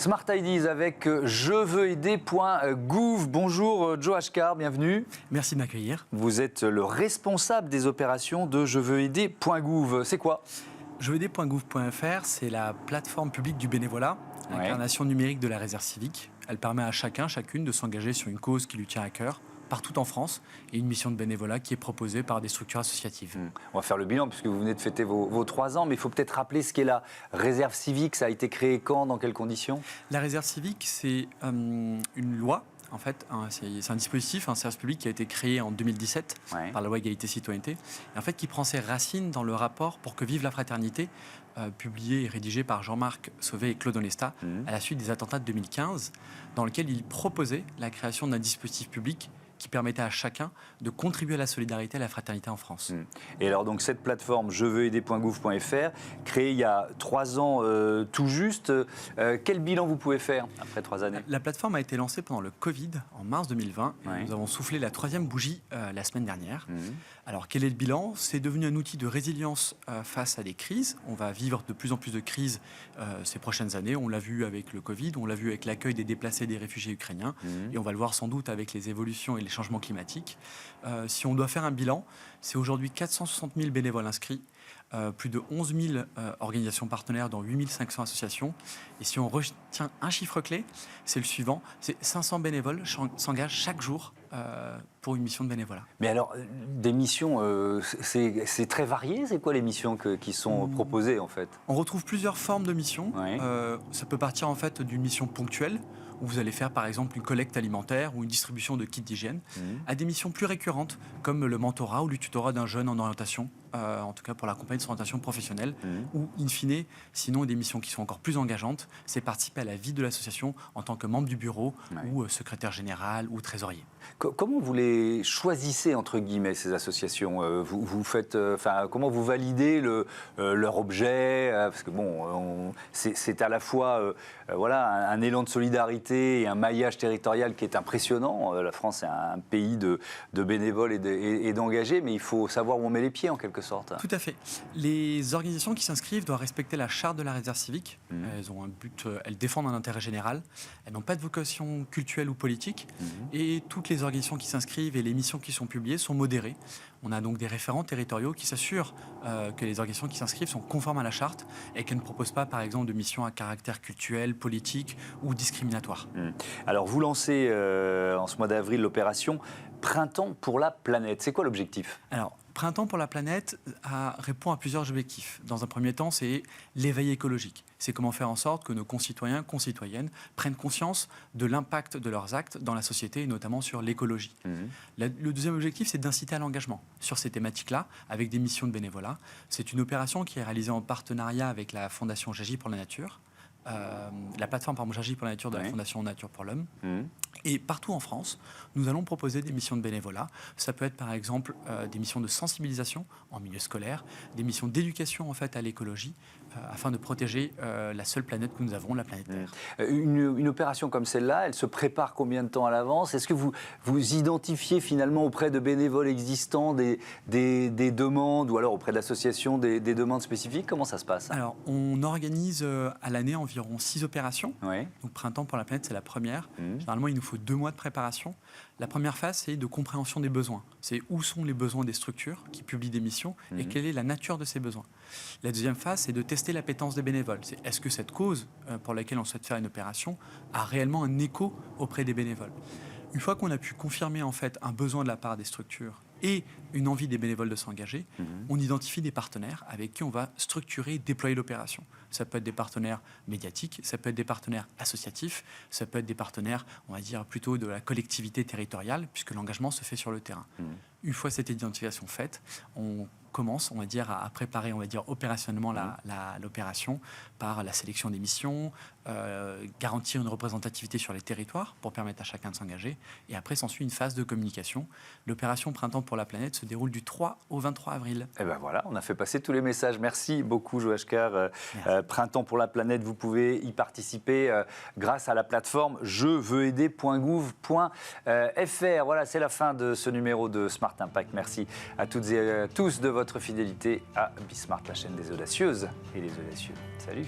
Smart Ideas avec jeveuxaider.gouv. Bonjour Joe Ashkar, bienvenue. Merci de m'accueillir. Vous êtes le responsable des opérations de jeveuxaider.gouv. C'est quoi ? Jeveuxaider.gouv.fr, c'est la plateforme publique du bénévolat, l'incarnation numérique de la réserve civique. Elle permet à chacune de s'engager sur une cause qui lui tient à cœur, partout en France, et une mission de bénévolat qui est proposée par des structures associatives. On va faire le bilan puisque vous venez de fêter vos 3 ans, mais il faut peut-être rappeler ce qu'est la réserve civique. Ça a été créé quand, dans quelles conditions ? La réserve civique, c'est une loi. En fait, c'est un dispositif, un service public qui a été créé en 2017 par la loi Égalité-Citoyenneté, et en fait qui prend ses racines dans le rapport Pour que vive la fraternité, publié et rédigé par Jean-Marc Sauvé et Claude Onesta à la suite des attentats de 2015, dans lequel il proposait la création d'un dispositif public qui permettait à chacun de contribuer à la solidarité et à la fraternité en France. Et alors donc cette plateforme jeveuxaider.gouv.fr, créée il y a 3 ans tout juste, quel bilan vous pouvez faire après 3 années ? La plateforme a été lancée pendant le Covid en mars 2020 et nous avons soufflé la 3e bougie la semaine dernière. Alors quel est le bilan ? C'est devenu un outil de résilience face à des crises. On va vivre de plus en plus de crises ces prochaines années. On l'a vu avec le Covid, on l'a vu avec l'accueil des déplacés et des réfugiés ukrainiens et on va le voir sans doute avec les évolutions et les changements climatiques. Si on doit faire un bilan, c'est aujourd'hui 460 000 bénévoles inscrits, plus de 11 000 organisations partenaires dans 8 500 associations. Et si on retient un chiffre clé, c'est le suivant, c'est 500 bénévoles s'engagent chaque jour pour une mission de bénévolat. Mais alors, des missions, c'est très varié. C'est quoi les missions qui sont proposées en fait ? On retrouve plusieurs formes de missions. Ça peut partir en fait d'une mission ponctuelle, où vous allez faire par exemple une collecte alimentaire ou une distribution de kits d'hygiène, à des missions plus récurrentes, comme le mentorat ou le tutorat d'un jeune en orientation, en tout cas pour l'accompagner de son orientation professionnelle, ou in fine, sinon des missions qui sont encore plus engageantes, c'est participer à la vie de l'association en tant que membre du bureau, ou secrétaire général ou trésorier. Comment vous les choisissez, entre guillemets, ces associations ? Vous faites, comment vous validez leur objet ? Parce que bon, c'est à la fois un élan de solidarité et un maillage territorial qui est impressionnant. La France est un pays de bénévoles et d'engagés, mais il faut savoir où on met les pieds en quelque sorte. Tout à fait. Les organisations qui s'inscrivent doivent respecter la charte de la réserve civique. Elles ont un but, elles défendent un intérêt général. Elles n'ont pas de vocation cultuelle ou politique. Et toutes les organisations qui s'inscrivent et les missions qui sont publiées sont modérées. On a donc des référents territoriaux qui s'assurent que les organisations qui s'inscrivent sont conformes à la charte et qu'elles ne proposent pas, par exemple, de missions à caractère culturel, politique ou discriminatoire. Alors, vous lancez en ce mois d'avril l'opération Printemps pour la planète. C'est quoi l'objectif ? Alors, Printemps pour la planète répond à plusieurs objectifs. Dans un premier temps, c'est l'éveil écologique. C'est comment faire en sorte que nos concitoyens, concitoyennes prennent conscience de l'impact de leurs actes dans la société et notamment sur l'écologie. Le deuxième objectif, c'est d'inciter à l'engagement sur ces thématiques-là avec des missions de bénévolat. C'est une opération qui est réalisée en partenariat avec la Fondation J'agis pour la nature, la plateforme J'agis pour la nature de la Fondation Nature pour l'homme. Et partout en France, nous allons proposer des missions de bénévolat. Ça peut être par exemple des missions de sensibilisation en milieu scolaire, des missions d'éducation en fait à l'écologie, afin de protéger la seule planète que nous avons, la planète Terre. Une opération comme celle-là, elle se prépare combien de temps à l'avance ? Est-ce que vous identifiez finalement auprès de bénévoles existants des demandes, ou alors auprès d'associations des demandes spécifiques ? Comment ça se passe ? Alors, on organise à l'année environ 6 opérations. Donc, Printemps pour la planète, c'est la première. Généralement, il nous faut 2 mois de préparation. La première phase, c'est de compréhension des besoins. C'est où sont les besoins des structures qui publient des missions et quelle est la nature de ces besoins. La deuxième phase, c'est de tester l'appétence des bénévoles. C'est est-ce que cette cause pour laquelle on souhaite faire une opération a réellement un écho auprès des bénévoles. Une fois qu'on a pu confirmer en fait un besoin de la part des structures et une envie des bénévoles de s'engager, on identifie des partenaires avec qui on va structurer et déployer l'opération. Ça peut être des partenaires médiatiques, ça peut être des partenaires associatifs, ça peut être des partenaires, on va dire, plutôt de la collectivité territoriale, puisque l'engagement se fait sur le terrain. Une fois cette identification faite, on commence, on va dire, à préparer, on va dire, opérationnellement l'opération par la sélection des missions, garantir une représentativité sur les territoires pour permettre à chacun de s'engager. Et après, s'ensuit une phase de communication. L'opération Printemps pour la planète se déroule du 3 au 23 avril. Et ben voilà, on a fait passer tous les messages. Merci beaucoup, Joe Ashkar. Printemps pour la planète, vous pouvez y participer grâce à la plateforme jeveuxaider.gouv.fr. Voilà, c'est la fin de ce numéro de Smart Impact. Merci à toutes et à tous de votre fidélité à Bismart, la chaîne des audacieuses et des audacieux. Salut.